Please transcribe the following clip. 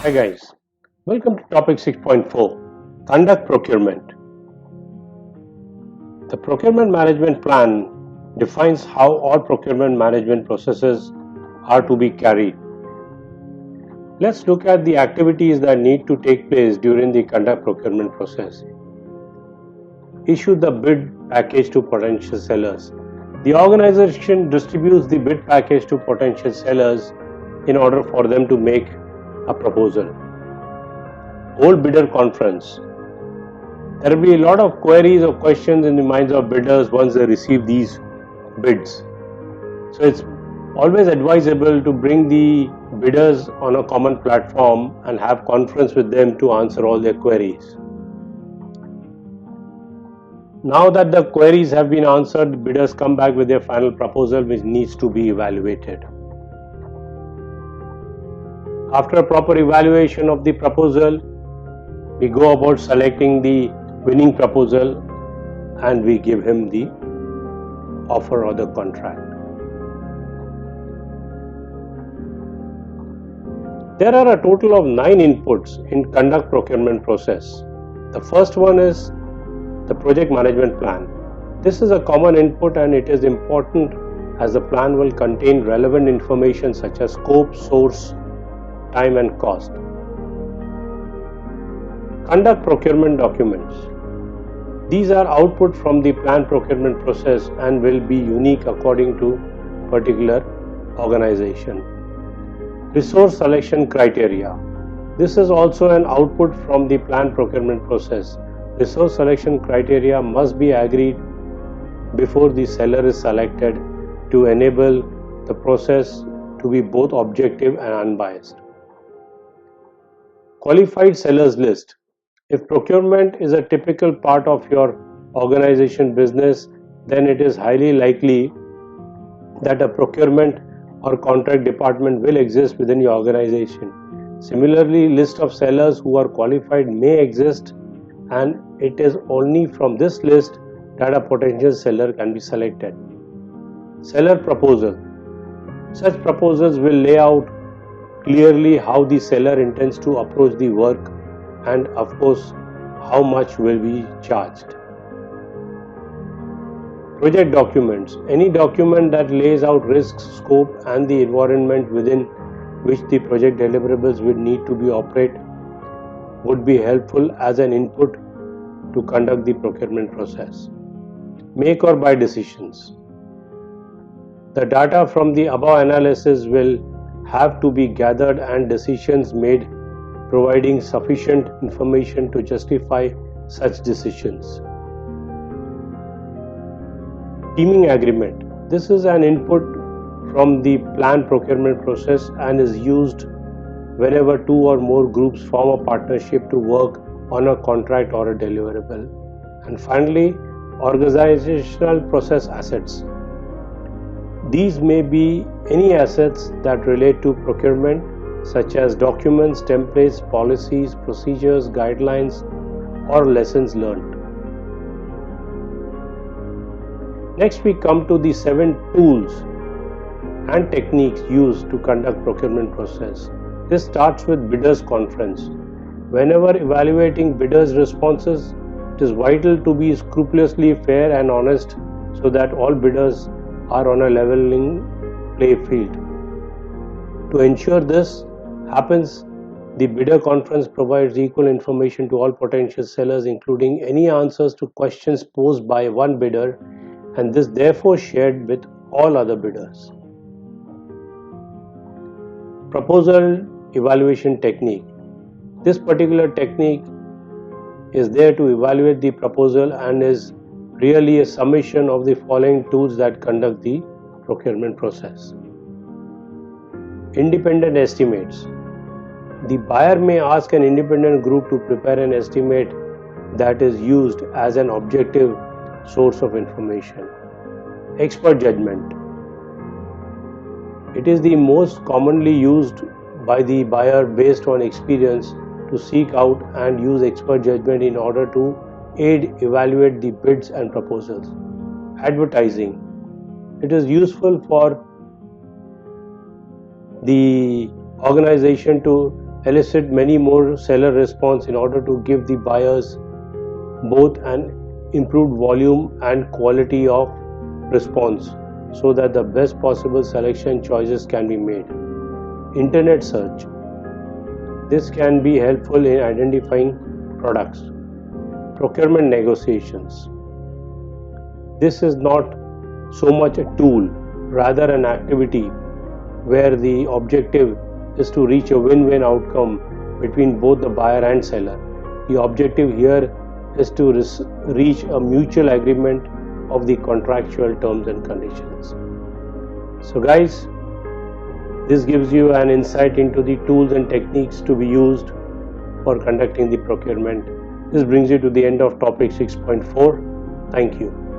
Hi guys, welcome to topic 6.4 Conduct Procurement. The procurement management plan defines how all procurement management processes are to be carried. Let's look at the activities that need to take place during the conduct procurement process. Issue the bid package to potential sellers. The organization distributes the bid package to potential sellers in order for them to make a proposal. Hold bidder conference. There will be a lot of queries or questions in the minds of bidders once they receive these bids. So it's always advisable to bring the bidders on a common platform and have conference with them to answer all their queries. Now that the queries have been answered, bidders come back with their final proposal which needs to be evaluated. After a proper evaluation of the proposal, we go about selecting the winning proposal and we give him the offer or the contract. There are a total of 9 inputs in conduct procurement process. The first one is the project management plan. This is a common input and it is important as the plan will contain relevant information such as scope, source, time and cost. Conduct procurement documents. These are output from the plan procurement process and will be unique according to particular organization. Resource selection criteria. This is also an output from the plan procurement process. Resource selection criteria must be agreed before the seller is selected to enable the process to be both objective and unbiased. Qualified sellers list. If procurement is a typical part of your organization business, then it is highly likely that a procurement or contract department will exist within your organization. Similarly, list of sellers who are qualified may exist and it is only from this list that a potential seller can be selected. Seller proposal. Such proposals will lay out clearly how the seller intends to approach the work and of course how much will be charged. Project documents. Any document that lays out risks, scope and the environment within which the project deliverables will need to be operated would be helpful as an input to conduct the procurement process. Make or buy decisions. The data from the above analysis will have to be gathered and decisions made providing sufficient information to justify such decisions. Teaming agreement. This is an input from the plan procurement process and is used whenever 2 or more groups form a partnership to work on a contract or a deliverable. And finally, organizational process assets. These may be any assets that relate to procurement such as documents, templates, policies, procedures, guidelines or lessons learned. Next we come to the 7 tools and techniques used to conduct procurement process. This starts with bidders conference. Whenever evaluating bidders' responses, it is vital to be scrupulously fair and honest so that all bidders are on a leveling play field. To ensure this happens, the bidder conference provides equal information to all potential sellers, including any answers to questions posed by one bidder, and this therefore shared with all other bidders. Proposal evaluation technique. This particular technique is there to evaluate the proposal and is really a summation of the following tools that conduct the procurement process. Independent estimates. The buyer may ask an independent group to prepare an estimate that is used as an objective source of information. Expert judgment. It is the most commonly used by the buyer based on experience to seek out and use expert judgment in order to aid evaluate the bids and proposals. Advertising. It is useful for the organization to elicit many more seller response in order to give the buyers both an improved volume and quality of response so that the best possible selection choices can be made. Internet search. This can be helpful in identifying products. Procurement negotiations. This is not so much a tool, rather an activity where the objective is to reach a win-win outcome between both the buyer and seller. The objective here is to reach a mutual agreement of the contractual terms and conditions. So guys, this gives you an insight into the tools and techniques to be used for conducting the procurement. This brings you to the end of topic 6.4. Thank you.